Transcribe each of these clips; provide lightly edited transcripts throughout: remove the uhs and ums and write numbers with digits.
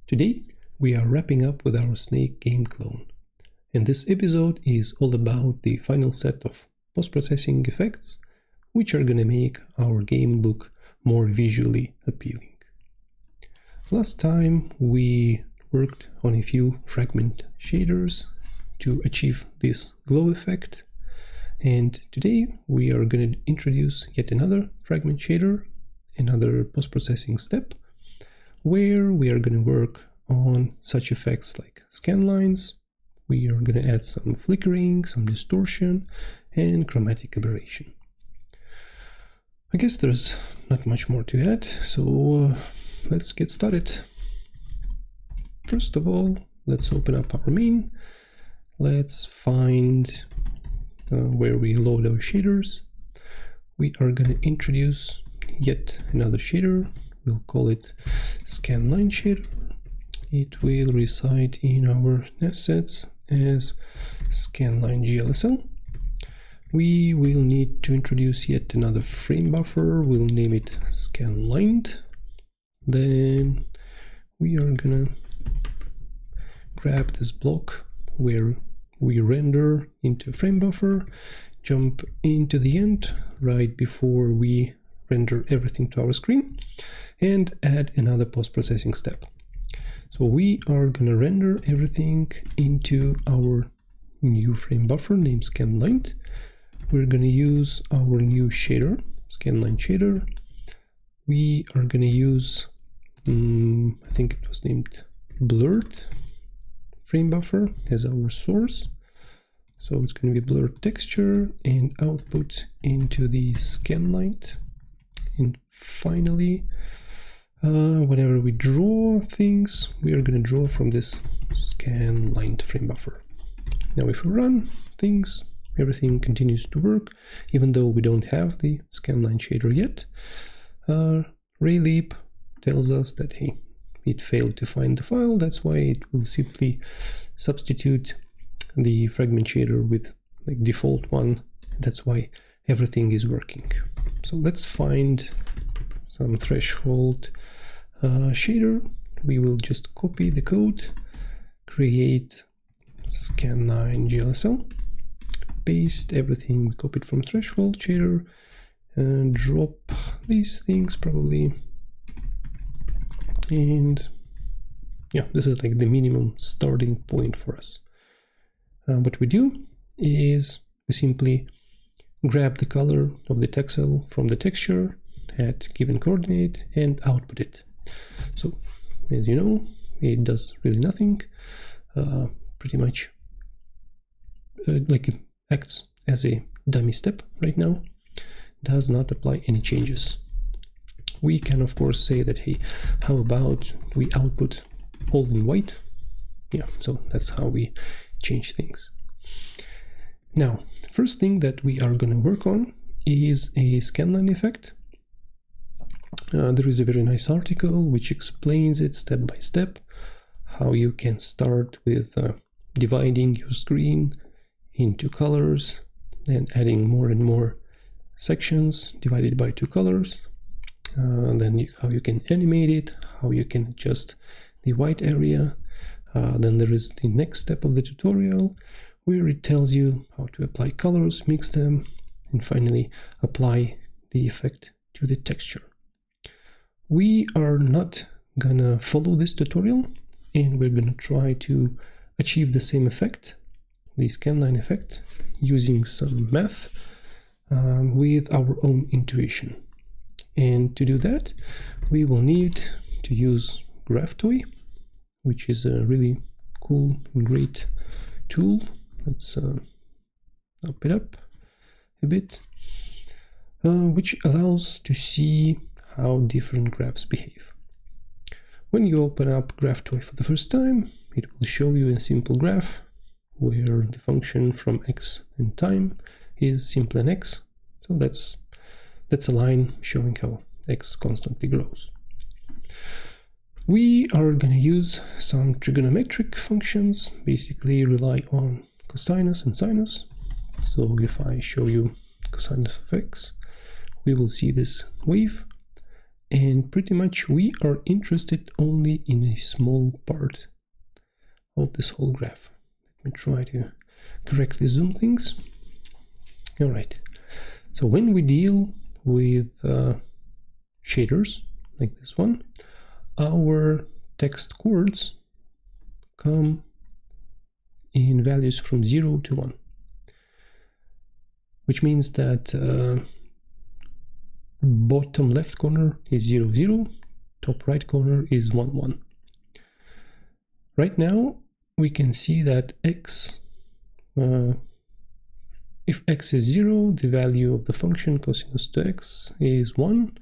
Today we are wrapping up with our Snake game clone, and this episode is all about the final set of post-processing effects which are gonna make our game look more visually appealing. Last time we worked on a few fragment shaders to achieve this glow effect, and today we are going to introduce yet another fragment shader, another post-processing step, where we are going to work on such effects like scanlines. We are going to add some flickering, some distortion, and chromatic aberration. I guess there's not much more to add, so let's get started. First of all, let's open up our main. Let's find where we load our shaders. We are going to introduce yet another shader. We'll call it scanline shader. It will reside in our assets as scanline GLSL. We will need to introduce yet another framebuffer. We'll name it scanlined. Then we are gonna grab this block where we render into a framebuffer, jump into the end right before we render everything to our screen, and add another post-processing step. So we are gonna render everything into our new framebuffer named scanlined. We're gonna use our new shader, scanline shader. We are gonna use, I think it was named blurred framebuffer as our source. So it's going to be blurred texture and output into the scanline. And finally, whenever we draw things, we are going to draw from this scanline framebuffer. Now if we run things, everything continues to work, even though we don't have the scanline shader yet. Rayleap tells us that, hey, it failed to find the file. That's why it will simply substitute the fragment shader with like default one. That's why everything is working. So let's find some threshold shader. We will just copy the code, create scanline GLSL, paste everything we copied from threshold shader, and drop these things probably. And yeah, this is like the minimum starting point for us. What we do is we simply grab the color of the texel from the texture at given coordinate and output it. So as you know, it does really nothing, pretty much like it acts as a dummy step right now, does not apply any changes. We can of course say that, hey, how about we output all in white? Yeah, so that's how we change things. Now, first thing that we are going to work on is a scanline effect. There is a very nice article which explains it step by step, how you can start with dividing your screen into colors, then adding more and more sections divided by two colors. Then how you can animate it, how you can adjust the white area. Then there is the next step of the tutorial where it tells you how to apply colors, mix them, and finally apply the effect to the texture. We are not gonna follow this tutorial, and we're gonna try to achieve the same effect, the scanline effect, using some math with our own intuition. And to do that, we will need to use GraphToy, which is a really cool and great tool. Let's up it up a bit, which allows to see how different graphs behave. When you open up GraphToy for the first time, it will show you a simple graph where the function from x and time is simple and x. So that's a line showing how x constantly grows. We are going to use some trigonometric functions, basically rely on cosinus and sinus. So if I show you cosinus of x, we will see this wave. And pretty much we are interested only in a small part of this whole graph. Let me try to correctly zoom things. All right. So when we deal with shaders like this one, our text chords come in values from 0 to 1, which means that bottom left corner is 0, 0, top right corner is 1, 1. Right now we can see that x, if x is 0, the value of the function cosinus to x is 1,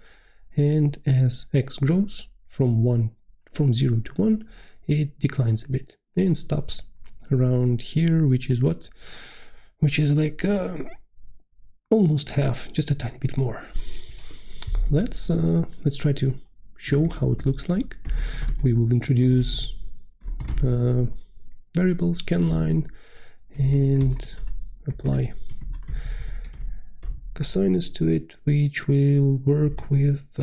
and as x grows from 0 to 1, it declines a bit and stops around here, which is what? Which is like almost half, just a tiny bit more. Let's try to show how it looks like. We will introduce variable scanline and apply cosinus to it, which will work with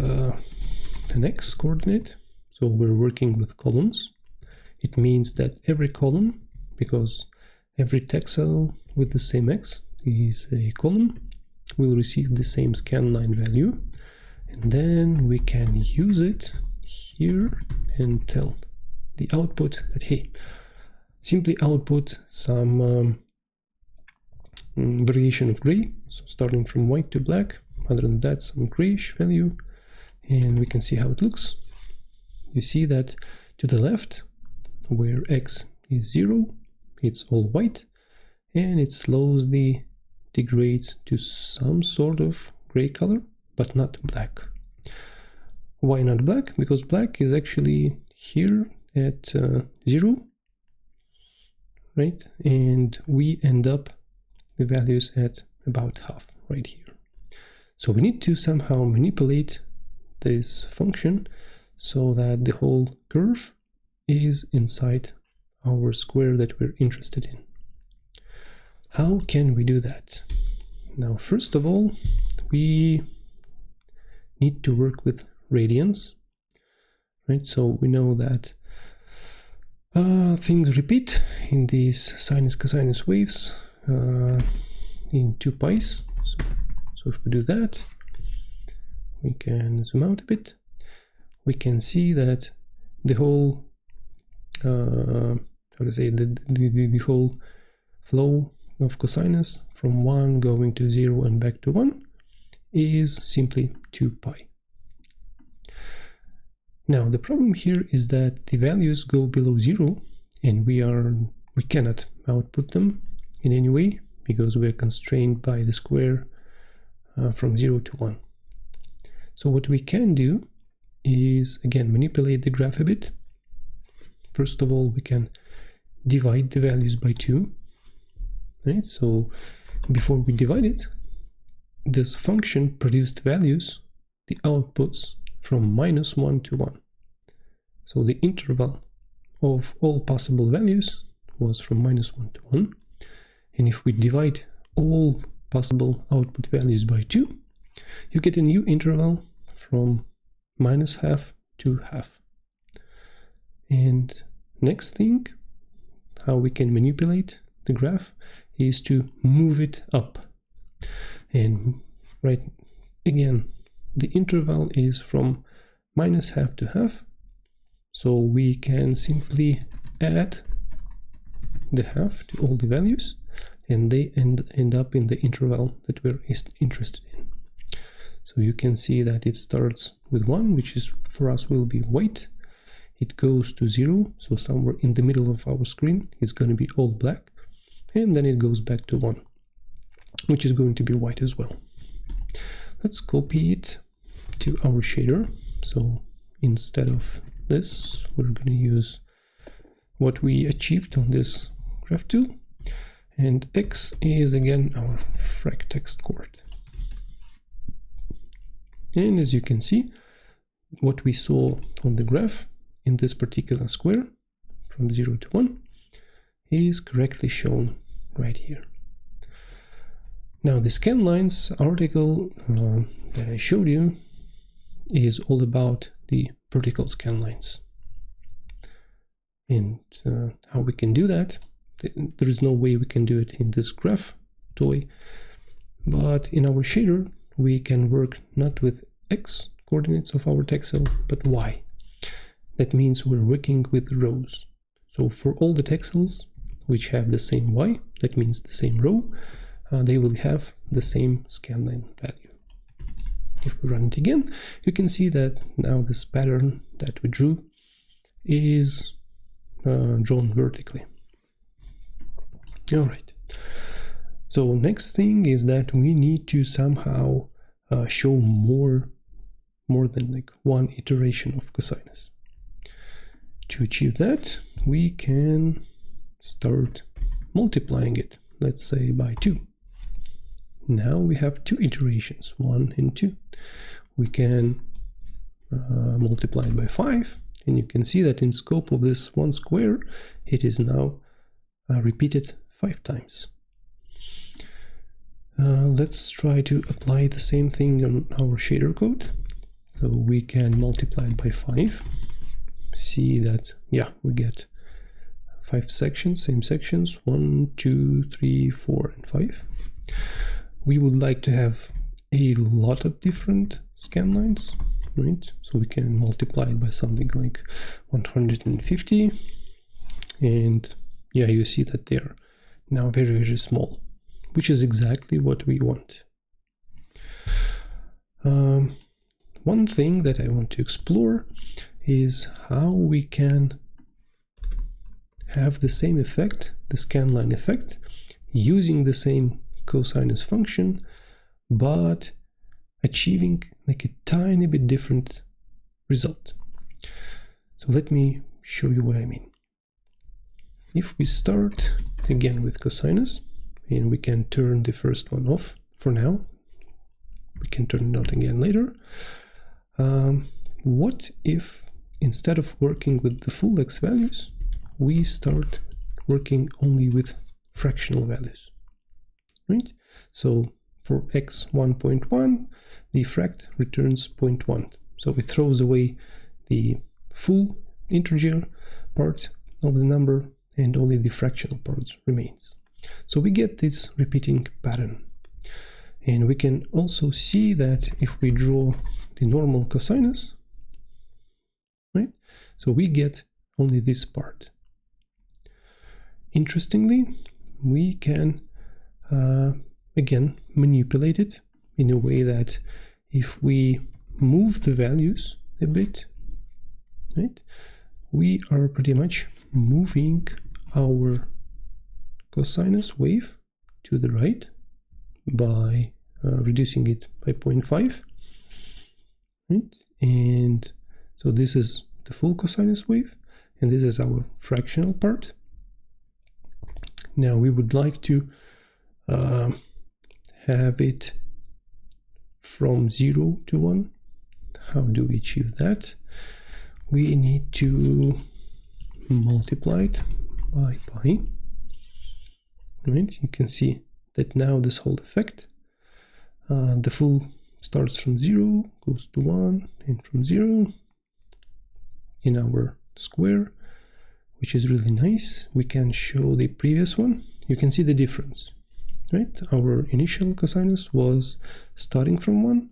an x coordinate. So we're working with columns. It means that every column, because every text cell with the same x is a column, will receive the same scanline value, and then we can use it here and tell the output that, hey, simply output some variation of gray, so starting from white to black, other than that some grayish value, and we can see how it looks. You see that to the left, where x is 0, it's all white, and it slowly degrades to some sort of gray color, but not black. Why not black? Because black is actually here at 0, right? And we end up the values at about half right here. So we need to somehow manipulate this function so that the whole curve is inside our square that we're interested in. How can we do that? Now, first of all, we need to work with radians, right? So we know that things repeat in these sinus cosinus waves in 2 pi's. So if we do that, we can zoom out a bit. We can see that the whole how to say, the whole flow of cosinus from 1 going to 0 and back to 1 is simply 2 pi. Now the problem here is that the values go below 0 and we cannot output them in any way because we are constrained by the square from 0 to 1. So what we can do is again manipulate the graph a bit. First of all, we can divide the values by 2, right? So before we divide it, this function produced values, the outputs from -1 to 1. So the interval of all possible values was from -1 to 1. And if we divide all possible output values by 2, you get a new interval from -half to half. And next thing, how we can manipulate the graph is to move it up. And right, again, the interval is from -half to half. So we can simply add the half to all the values, and they end up in the interval that we're interested in. So you can see that it starts with 1, which is for us will be white. It goes to 0, so somewhere in the middle of our screen is going to be all black, and then it goes back to 1, which is going to be white as well. Let's copy it to our shader. So instead of this, we're going to use what we achieved on this graph tool, and x is again our frac text chord. And as you can see, what we saw on the graph in this particular square from 0 to 1 is correctly shown right here. Now the scanlines article that I showed you is all about the vertical scan lines. And how we can do that, there is no way we can do it in this graph toy, but in our shader we can work not with x coordinates of our texel, but y. That means we're working with rows. So for all the texels which have the same y, that means the same row, they will have the same scanline value. If we run it again, you can see that now this pattern that we drew is drawn vertically. All right. So next thing is that we need to somehow show more than like one iteration of cosinus. To achieve that, we can start multiplying it, let's say by 2. Now we have 2 iterations, 1 and 2. We can multiply it by 5, and you can see that in scope of this one square, it is now repeated 5 times. Let's try to apply the same thing on our shader code. So we can multiply it by 5. See that, yeah, we get 5 sections, same sections, 1, 2, 3, 4, and 5. We would like to have a lot of different scan lines, right? So we can multiply it by something like 150, and yeah, you see that they're now very, very small, which is exactly what we want. One thing that I want to explore is how we can have the same effect, the scanline effect, using the same cosinus function, but achieving like a tiny bit different result. So let me show you what I mean. If we start again with cosinus, and we can turn the first one off for now, we can turn it on again later. What if instead of working with the full x values, we start working only with fractional values, right? So for x 1.1, the fract returns 0.1. So it throws away the full integer part of the number and only the fractional part remains. So we get this repeating pattern. And we can also see that if we draw the normal cosinus, right? So we get only this part. Interestingly, we can again manipulate it in a way that if we move the values a bit, right, we are pretty much moving our cosinus wave to the right by reducing it by 0.5, right? And so this is the full cosinus wave, and this is our fractional part. Now we would like to have it from 0 to 1. How do we achieve that? We need to multiply it by pi, right? You can see that now this whole effect, the full starts from 0, goes to 1, and from 0 in our square, which is really nice. We can show the previous one. You can see the difference, right? Our initial cosinus was starting from 1,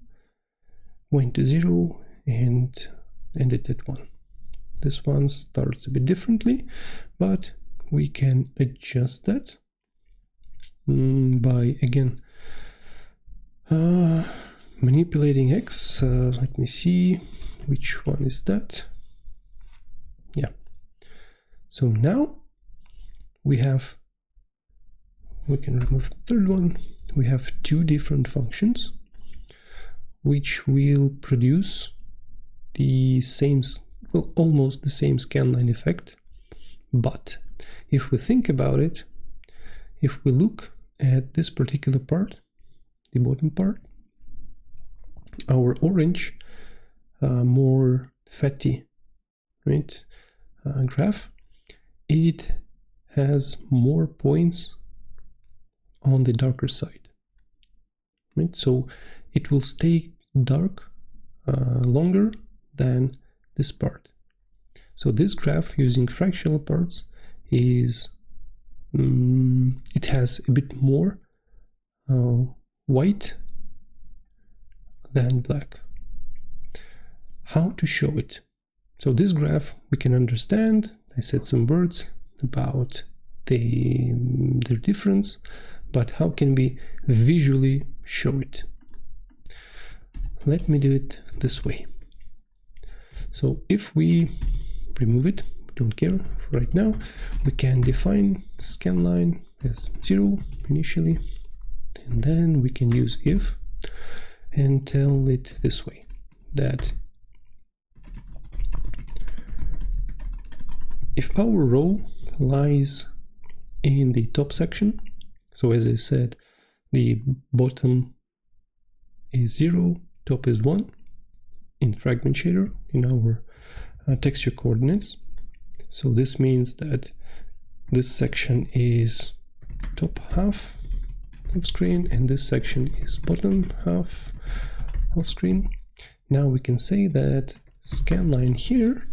went to 0, and ended at 1. This one starts a bit differently, but we can adjust that by, again, manipulating x. Let me see, which one is that? Yeah. So now we can remove the third one. We have 2 different functions which will produce the same, well, almost the same scanline effect. But if we think about it, if we look at this particular part, the bottom part, our orange, more fatty, right, graph, it has more points on the darker side, right? So it will stay dark longer than this part. So this graph using fractional parts is it has a bit more white than black. How to show it? So this graph we can understand. I said some words about their difference, but how can we visually show it? Let me do it this way. So if we remove it, don't care right now, we can define scanline as 0 initially, and then we can use if and tell it this way, that if our row lies in the top section, so as I said, the bottom is 0, top is 1 in fragment shader in our texture coordinates. So this means that this section is top half of screen and this section is bottom half of screen. Now we can say that scanline here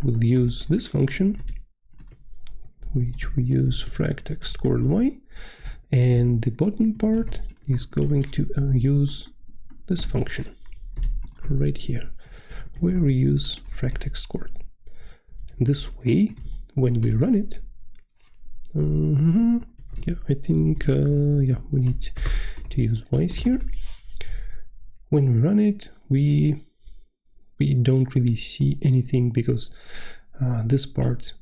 will use this function, which we use frag text coord y, and the bottom part is going to use this function right here, where we use frag text coord. And this way, when we run it, yeah, I think yeah, we need to use y's here. When we run it, we don't really see anything because this part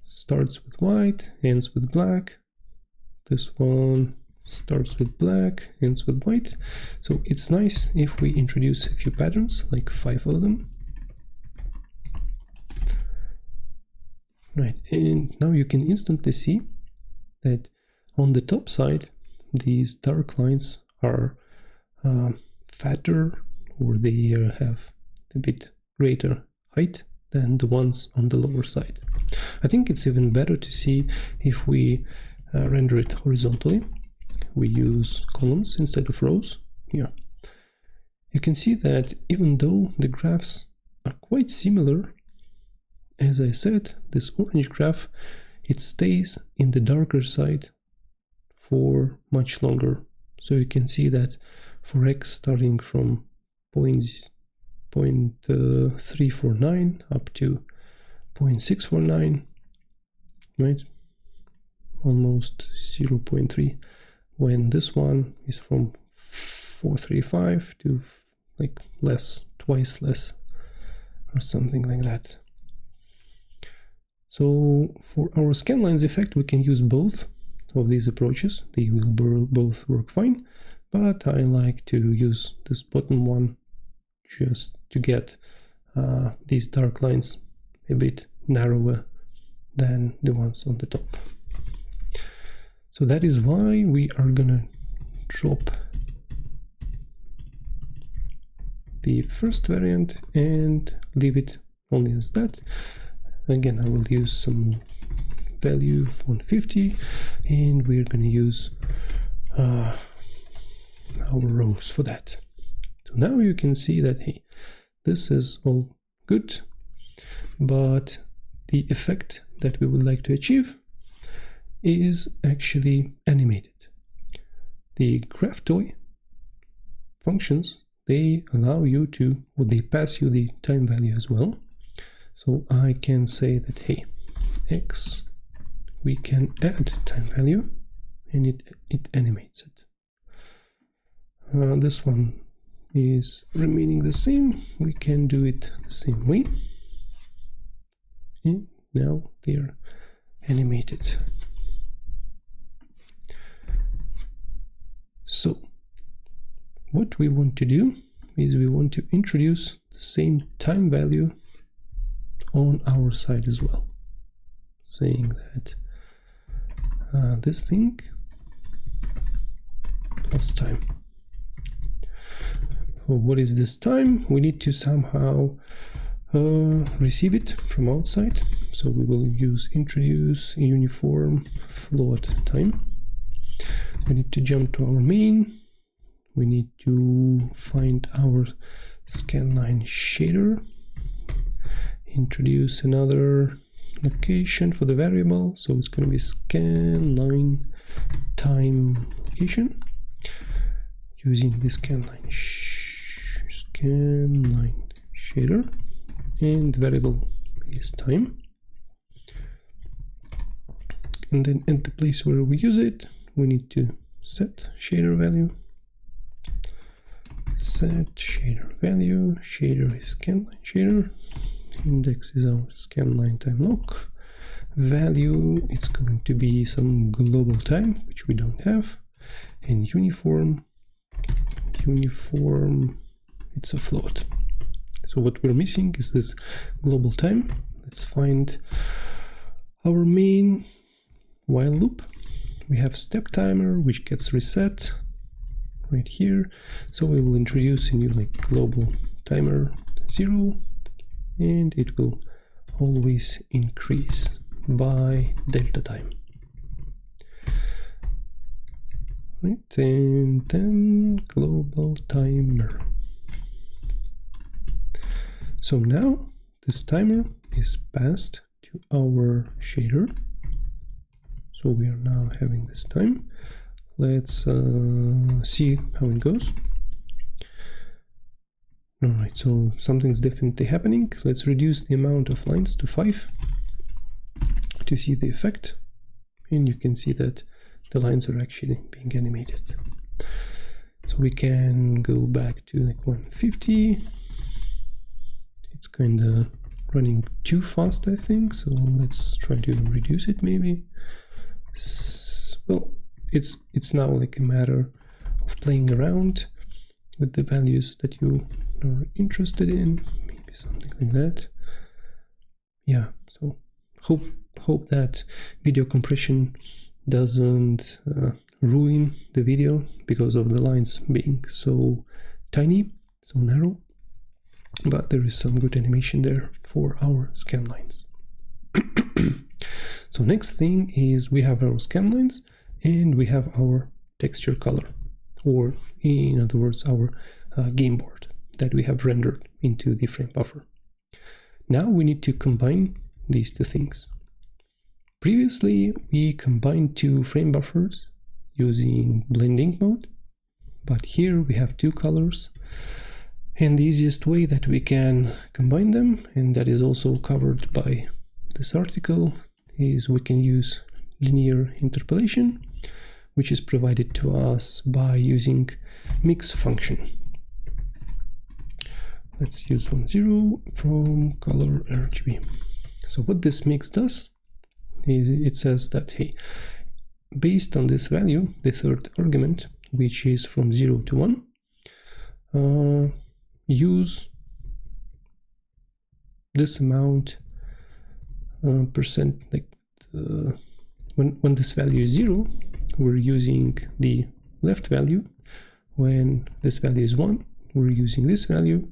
starts with white, ends with black. This one starts with black, ends with white. So it's nice if we introduce a few patterns, like 5 of them. Right, and now you can instantly see that on the top side, these dark lines are fatter, or they have a bit greater height than the ones on the lower side. I think it's even better to see if we render it horizontally. We use columns instead of rows. Yeah, you can see that even though the graphs are quite similar, as I said, this orange graph, it stays in the darker side for much longer. So you can see that for x starting from 0.349 up to 0.649, right, almost 0.3, when this one is from 435 to like less, twice less, or something like that. So for our scanlines effect, we can use both of these approaches. They will both work fine, but I like to use this bottom one just to get these dark lines a bit narrower than the ones on the top. So that is why we are gonna drop the first variant and leave it only as that. Again, I will use some value of 150, and we're going to use our rows for that. So now you can see that, hey, this is all good, but the effect that we would like to achieve is actually animated. The graph toy functions, they allow you to, or they pass you the time value as well. So I can say that, hey, x, we can add time value, and it animates it. This one is remaining the same. We can do it the same way. And now they're animated. So what we want to do is we want to introduce the same time value on our side as well, saying that this thing plus time. So what is this time? We need to somehow receive it from outside, so we will use introduce uniform float time. We need to jump to our main. We need to find our scanline shader, introduce another location for the variable, so it's going to be scanline time location, using the scanline shader, and the variable is time. And then at the place where we use it, we need to set shader value. Set shader value, shader is scanline shader, index is our scanline time lock, value it's going to be some global time, which we don't have, and uniform it's a float. So what we're missing is this global time. Let's find our main while loop. We have step timer, which gets reset right here. So we will introduce a new global timer 0, and it will always increase by delta time. Right, and then global timer. So now this timer is passed to our shader. So we are now having this time. Let's see how it goes. All right, so something's definitely happening. Let's reduce the amount of lines to 5 to see the effect. And you can see that the lines are actually being animated. So we can go back to 150. It's kind of running too fast, I think. So let's try to reduce it maybe. Well, it's now a matter of playing around with the values that you are interested in, maybe something like that. Yeah, so hope that video compression doesn't ruin the video because of the lines being so tiny, so narrow, but there is some good animation there for our scanlines. So next thing is we have our scanlines and we have our texture color, or in other words our game board that we have rendered into the frame buffer. Now we need to combine these two things. Previously we combined two frame buffers using blending mode, but here we have two colors, and the easiest way that we can combine them, and that is also covered by this article, is we can use linear interpolation, which is provided to us by using mix function. Let's use 10 from color RGB. So what this mix does is it says that, hey, based on this value, the third argument, which is from 0 to 1, use this amount percent, when this value is 0, we're using the left value. When this value is 1, we're using this value,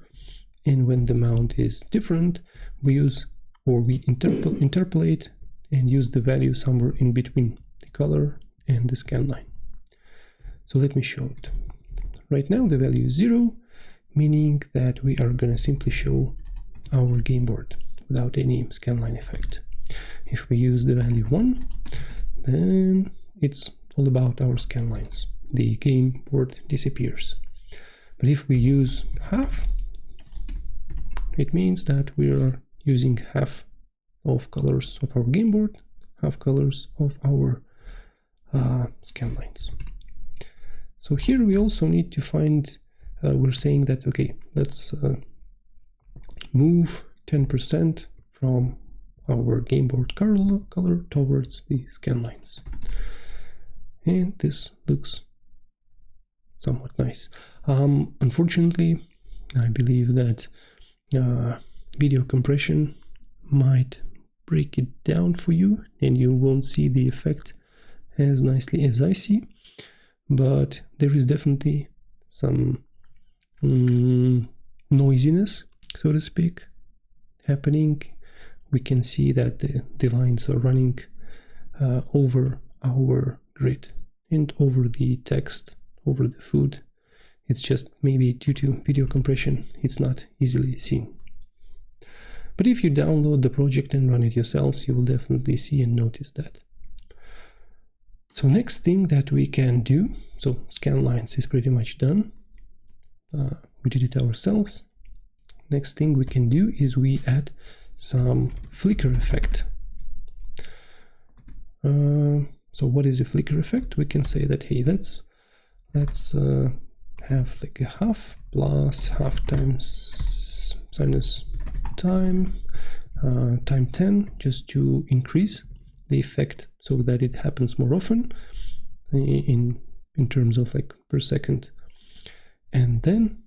and when the amount is different, we use, or we interpolate and use the value somewhere in between the color and the scanline. So let me show it. Right now the value is 0, meaning that we are gonna simply show our game board without any scanline effect. If we use the value 1, then it's all about our scanlines. The game board disappears. But if we use half, it means that we are using half of colors of our game board, half colors of our scanlines. So here we also need to find, we're saying that, okay, let's move 10% from our game board color towards the scanlines. And this looks somewhat nice. Unfortunately, I believe that video compression might break it down for you and you won't see the effect as nicely as I see, but there is definitely some noisiness, so to speak, happening. We can see that the lines are running over our grid and over the text, over the food It's just maybe due to video compression, it's not easily seen. But if you download the project and run it yourselves, you will definitely see and notice that. So next thing that we can do, so scanlines is pretty much done. We did it ourselves. Next thing we can do is we add some flicker effect. So what is a flicker effect? We can say that, hey, let's have like a half plus half times sinus time 10, just to increase the effect so that it happens more often in terms of like per second. And then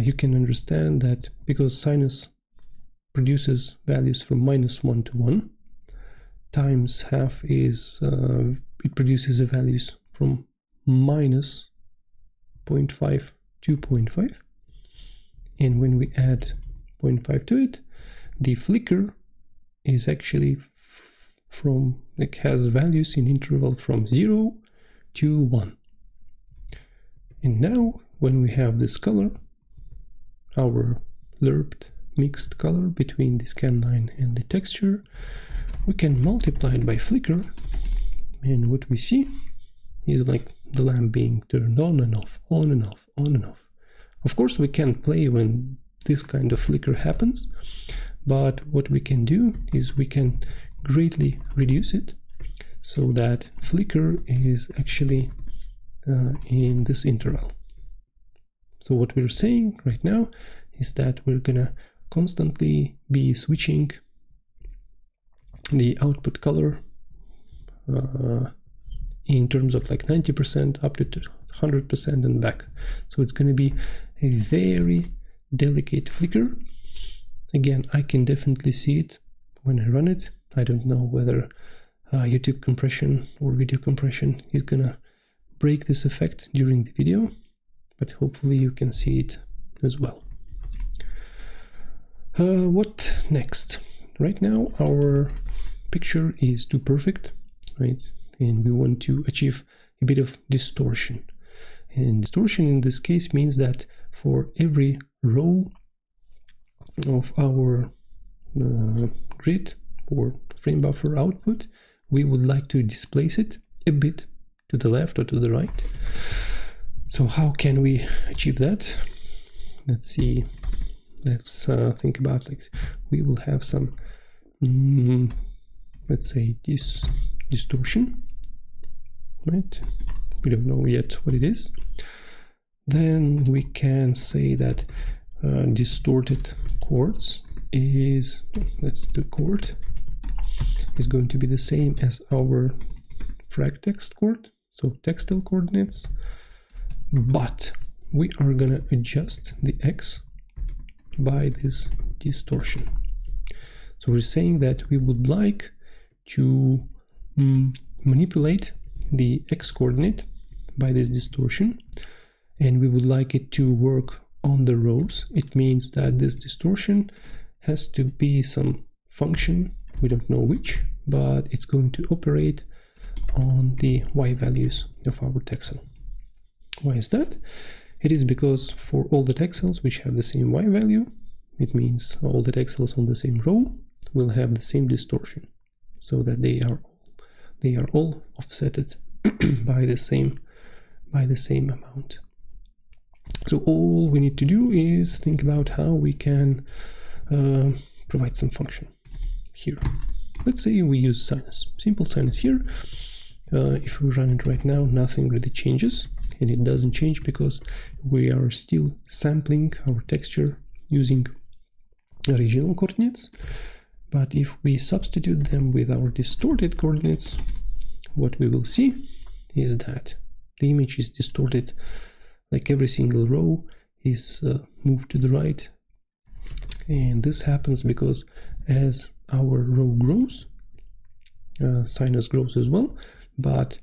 you can understand that because sinus produces values from -1 to 1, times half is it produces the values from -0.5 to 0.5, and when we add 0.5 to it, the flicker is actually from like has values in interval from 0 to 1. And now when we have this color, our lerped mixed color between the scanline and the texture, we can multiply it by flicker, and what we see is like the lamp being turned on and off, on and off, on and off. Of course we can't play when this kind of flicker happens, but what we can do is we can greatly reduce it so that flicker is actually in this interval. So what we're saying right now is that we're gonna constantly be switching the output color in terms of like 90% up to 100% and back. So it's going to be a very delicate flicker. Again, I can definitely see it when I run it. I don't know whether YouTube compression or video compression is gonna break this effect during the video, but hopefully you can see it as well. What next? Right now our picture is too perfect, right? And we want to achieve a bit of distortion. And distortion in this case means that for every row of our grid or framebuffer output, we would like to displace it a bit to the left or to the right. So how can we achieve that? Let's see. Let's think about, like, we will have some let's say this distortion, right? We don't know yet what it is. Then we can say that distorted quartz is, let's do chord, is going to be the same as our frag text chord, so textile coordinates, but we are gonna adjust the x by this distortion. So we're saying that we would like to manipulate the x coordinate by this distortion, and we would like it to work on the rows. It means that this distortion has to be some function, we don't know which, but it's going to operate on the y values of our textile. Why is that? It is because for all the textiles which have the same y value, it means all the textiles on the same row will have the same distortion, so that they are all offsetted by the same amount. So all we need to do is think about how we can provide some function here. Let's say we use sinus, simple sinus here. If we run it right now, nothing really changes, and it doesn't change because we are still sampling our texture using original coordinates. But if we substitute them with our distorted coordinates, what we will see is that the image is distorted, like every single row is moved to the right. And this happens because as our row grows, sinus grows as well, but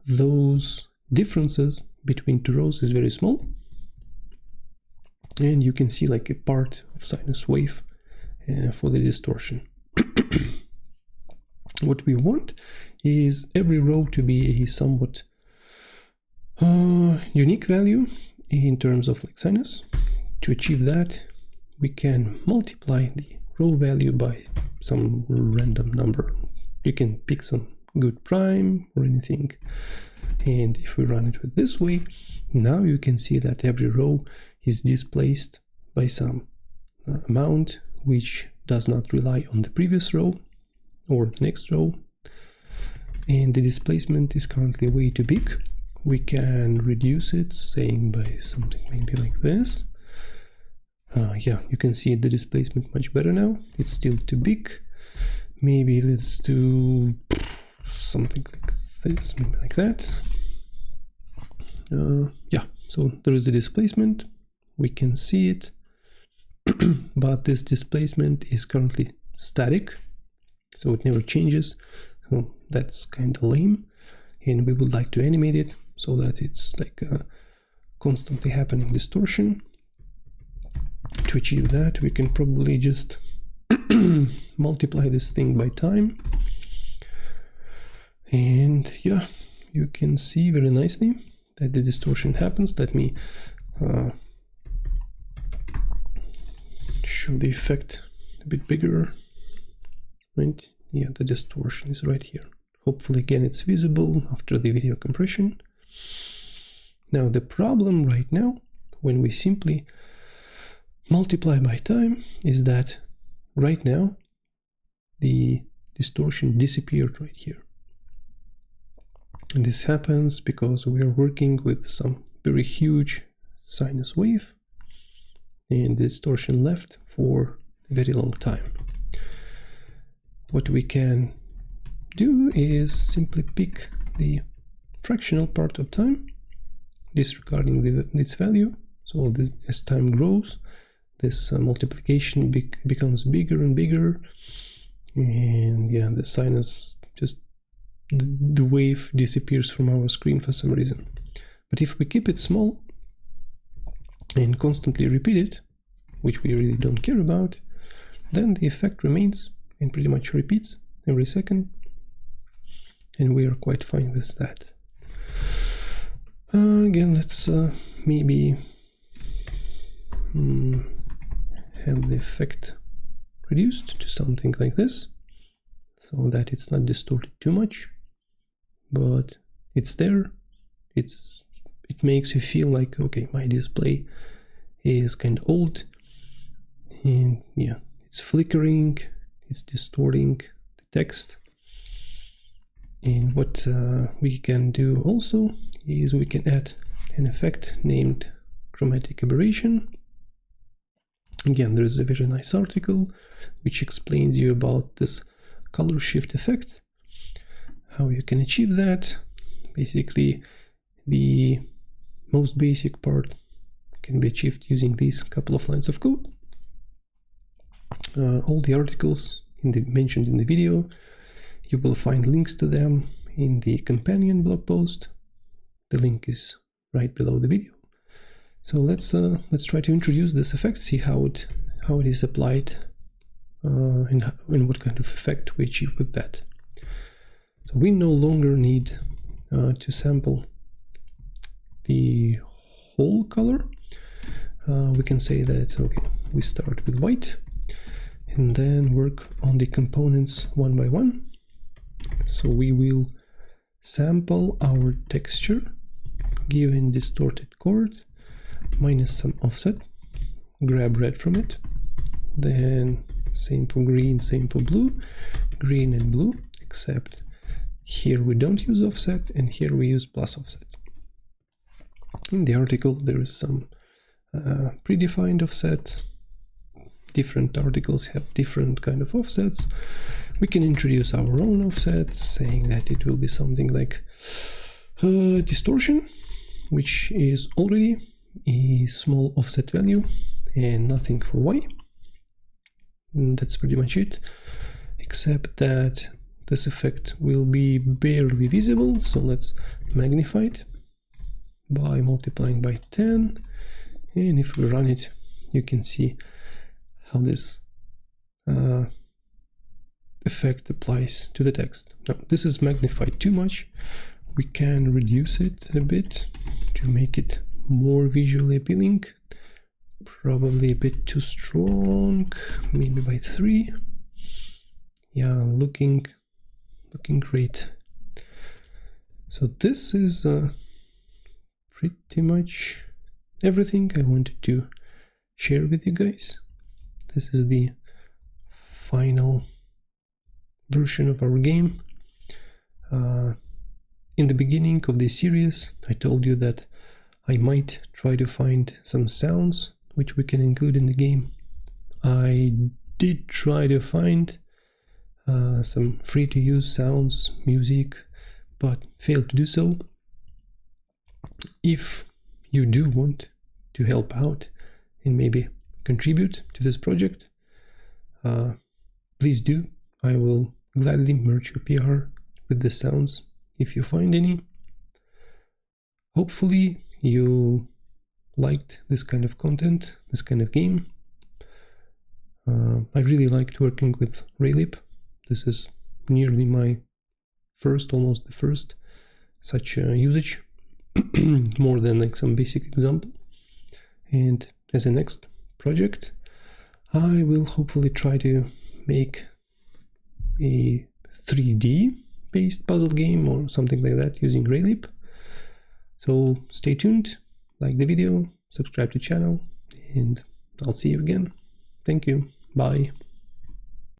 those differences between two rows is very small, and you can see like a part of sinus wave for the distortion. What we want is every row to be a somewhat unique value, in terms of like sinus. To achieve that, we can multiply the row value by some random number. You can pick some good prime or anything. And if we run it with this way, now you can see that every row is displaced by some amount which does not rely on the previous row or the next row. And the displacement is currently way too big. We can reduce it, saying by something maybe like this. Yeah, you can see the displacement much better now. It's still too big. Maybe let's do something like this, maybe like that. Yeah, so there is a displacement. We can see it. But this displacement is currently static, so it never changes. So that's kind of lame. And we would like to animate it so that it's like a constantly happening distortion. To achieve that, we can probably just multiply this thing by time. And yeah, you can see very nicely that the distortion happens. Let me show the effect a bit bigger. Right? Yeah, the distortion is right here. Hopefully again it's visible after the video compression. Now the problem right now, when we simply multiply by time, is that right now the distortion disappeared right here. And this happens because we are working with some very huge sinus wave, and the distortion left for a very long time. What we can do is simply pick the fractional part of time, disregarding its value. So as time grows, this multiplication becomes bigger and bigger, and yeah, the sinus just the wave disappears from our screen for some reason. But if we keep it small and constantly repeat it, which we really don't care about, then the effect remains and pretty much repeats every second, and we are quite fine with that. Again, let's maybe have the effect reduced to something like this, so that it's not distorted too much, but it's there. It makes you feel like, okay, my display is kind of old, and yeah, it's flickering, it's distorting the text. And what we can do also is we can add an effect named chromatic aberration. Again, there is a very nice article which explains you about this color shift effect, how you can achieve that. Basically, the most basic part can be achieved using these couple of lines of code. All the articles mentioned in the video, you will find links to them in the companion blog post. The link is right below the video. So let's try to introduce this effect, see how it is applied, and what kind of effect we achieve with that. So we no longer need to sample the whole color. We can say that, okay, we start with white and then work on the components one by one. So we will sample our texture given distorted chord minus some offset, grab red from it, then same for green, same for blue, green and blue, except here we don't use offset and here we use plus offset. In the article there is some predefined offset. Different articles have different kind of offsets. We can introduce our own offset, saying that it will be something like distortion, which is already a small offset value and nothing for y. And that's pretty much it, except that this effect will be barely visible. So let's magnify it by multiplying by 10, and if we run it, you can see how this effect applies to the text. Now, this is magnified too much. We can reduce it a bit to make it more visually appealing. Probably a bit too strong, maybe by 3. Yeah, looking great. So this is pretty much everything I wanted to share with you guys. This is the final version of our game. In the beginning of this series, I told you that I might try to find some sounds which we can include in the game. I did try to find some free-to-use sounds, music, but failed to do so. If you do want to help out and maybe contribute to this project, please do. I will gladly merge your PR with the sounds if you find any. Hopefully you liked this kind of content, this kind of game. I really liked working with Raylib. This is nearly my first, almost the first such usage, more than like some basic example. And as a next project, I will hopefully try to make a 3D based puzzle game or something like that using Raylib. So stay tuned, like the video, subscribe to the channel, and I'll see you again. Thank you. Bye.